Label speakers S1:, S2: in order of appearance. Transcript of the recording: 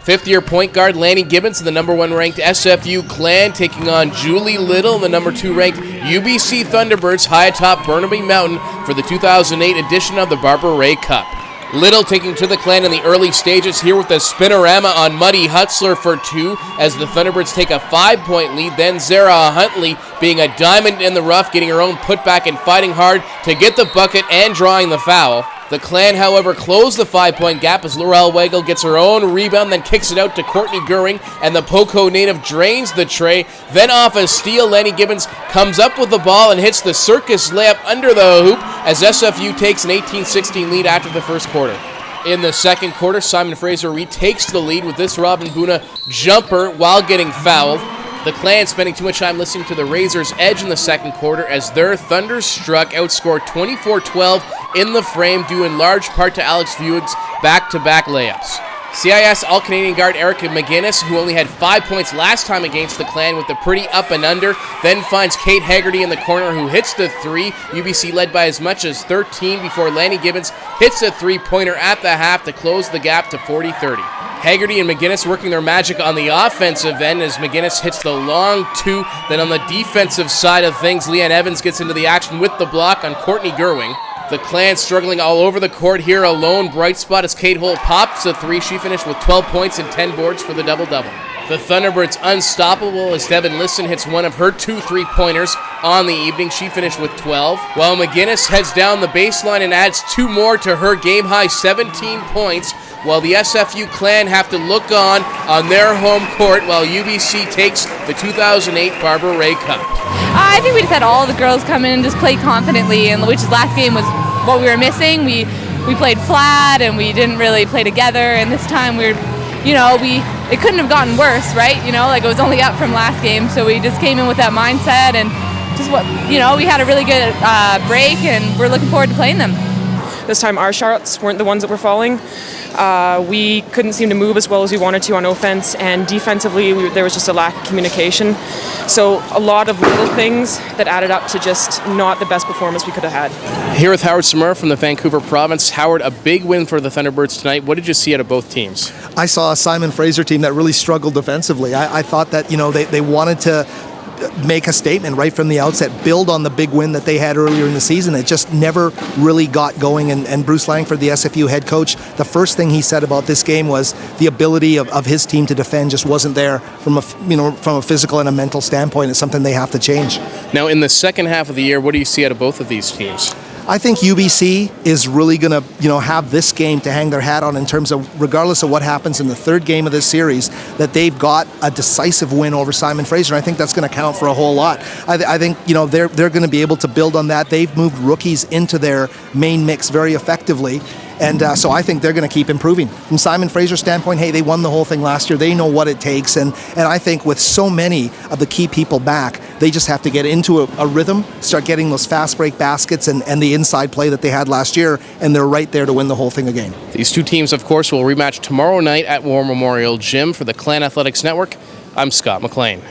S1: Fifth-year point guard Lanny Gibbons and the number 1 ranked SFU Clan taking on Julie Little and the number 2 ranked UBC Thunderbirds high atop Burnaby Mountain for the 2008 edition of the Barbara Ray Cup. Little taking to the Clan in the early stages here with a spinorama on Muddy Hutzler for 2 as the Thunderbirds take a 5-point lead. Then Zara Huntley being a diamond in the rough, getting her own putback and fighting hard to get the bucket and drawing the foul. The Clan, however, closed the 5-point gap as Laurel Weigel gets her own rebound, then kicks it out to Courtney Goering, and the Poco native drains the tray. Then off a steal, Lanny Gibbons comes up with the ball and hits the circus layup under the hoop as SFU takes an 18-16 lead after the first quarter. In the second quarter, Simon Fraser retakes the lead with this Robin Buna jumper while getting fouled. The Clan spending too much time listening to the Razors' edge in the second quarter as their Thunderstruck outscored 24-12 in the frame due in large part to Alex Vuig's back-to-back layups. CIS All-Canadian guard Erica McGinnis, who only had 5 points last time against the Clan with a pretty up and under, then finds Kate Haggerty in the corner who hits the 3. UBC led by as much as 13 before Lanny Gibbons hits a 3-pointer at the half to close the gap to 40-30. Haggerty and McGinnis working their magic on the offensive end as McGinnis hits the long 2. Then on the defensive side of things, Leanne Evans gets into the action with the block on Courtney Goering. The Clan struggling all over the court here. A lone bright spot as Kate Holt pops a 3. She finished with 12 points and 10 boards for the double-double. The Thunderbirds unstoppable as Devin Liston hits one of her 2 3-pointers on the evening. She finished with 12. While McGinnis heads down the baseline and adds 2 more to her game-high 17 points, while the SFU Clan have to look on their home court while UBC takes the 2008 Barbara Ray Cup.
S2: I think we just had all the girls come in and just play confidently, and which last game was what we were missing. We played flat and we didn't really play together, and this time it couldn't have gotten worse, right? It was only up from last game, so we just came in with that mindset and we had a really good break, and we're looking forward to playing them.
S3: This time our shots weren't the ones that were falling. We couldn't seem to move as well as we wanted to on offense, and defensively there was just a lack of communication. So a lot of little things that added up to just not the best performance we could have had.
S1: Here with Howard Samar from the Vancouver Province. Howard, a big win for the Thunderbirds tonight. What did you see out of both teams?
S4: I saw a Simon Fraser team that really struggled defensively. I thought that they wanted to make a statement right from the outset, build on the big win that they had earlier in the season. It just never really got going, and Bruce Langford, the SFU head coach, the first thing he said about this game was the ability of his team to defend just wasn't there from a physical and a mental standpoint. It's something they have to change.
S1: Now in the second half of the year, what do you see out of both of these teams?
S4: I think UBC is really going to, have this game to hang their hat on in terms of, regardless of what happens in the third game of this series, that they've got a decisive win over Simon Fraser. I think that's going to count for a whole lot. I think, they're going to be able to build on that. They've moved rookies into their main mix very effectively. And so I think they're going to keep improving. From Simon Fraser's standpoint, hey, they won the whole thing last year. They know what it takes. And I think with so many of the key people back, they just have to get into a rhythm, start getting those fast break baskets and the inside play that they had last year, and they're right there to win the whole thing again.
S1: These two teams, of course, will rematch tomorrow night at War Memorial Gym. For the Clan Athletics Network, I'm Scott McLean.